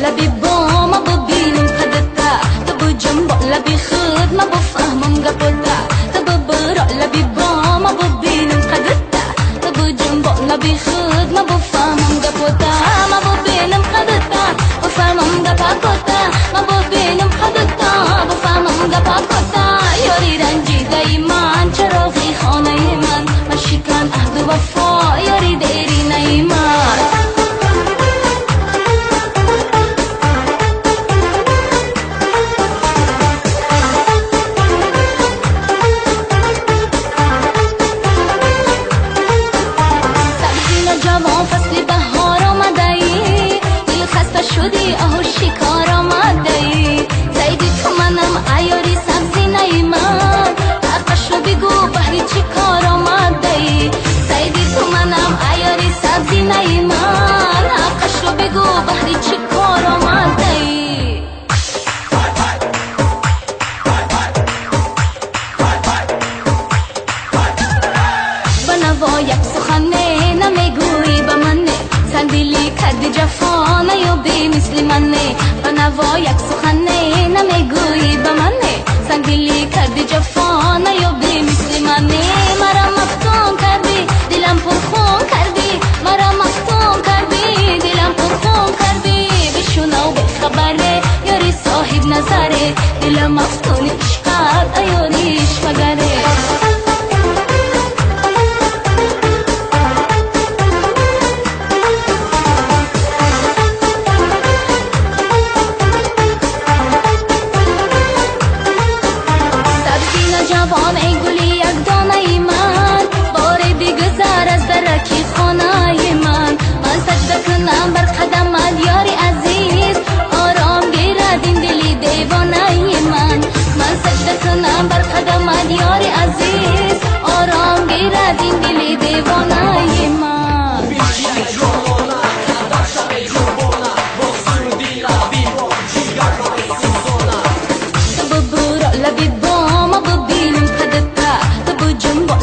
لبي بوما ببينم خدتا تبو جنبو لبي خد ما بفهمم قبلتا تبو برا لبي بوما ببينم خدتا تبو جنبو لبي خد ما بفهمم قبلتا ما ببينم خدتا بفهمم قبلتا ما ببينم خدتا بفهمم قبلتا يوري رنجي دايما چراغي خانه من مشكان عهد وفا يوري ديري نايمان جوان فصل بهار آمده‌ای دل خسته شدی آهو شکار آمده‌ای زیدی تو منم عیاری سبزی نیمان حقش رو بگو بهری چی کار آمده‌ای زیدی تو منم عیاری سبزی نیمان حقش رو بگو بهری چی کار آمده‌ای بنوا یک سخنه نمیگویی به منه سندیلی کردی جفا نیابی مثل منه بنوا یک سخنه نمیگویی به منه سندیلی کردی جفا نیابی مثل منه مرا مفتون کردی دلم پرخون کردی مرا مفتون کردی دلم پرخون کردی بشنو بخبره یاری صاحب نظره دلم مفتون عشقت ایاریش مگره جوان ای گلی یک دانه من باری بگذر از درکی خانه من سجده کنم بر قدمت یاری عزیز آرام گیرد این دلی دیوانه من سجده کنم بر قدمت یاری عزیز آرام گیرد این دلی دیوانه من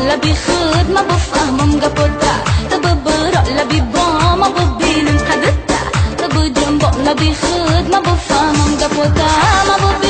لبي خد ما بفهمم قبلتا تبو برا لبي بوما ببينم خدتا تبو جنبو لبي خد ما بفهمم قبلتا ما ببينم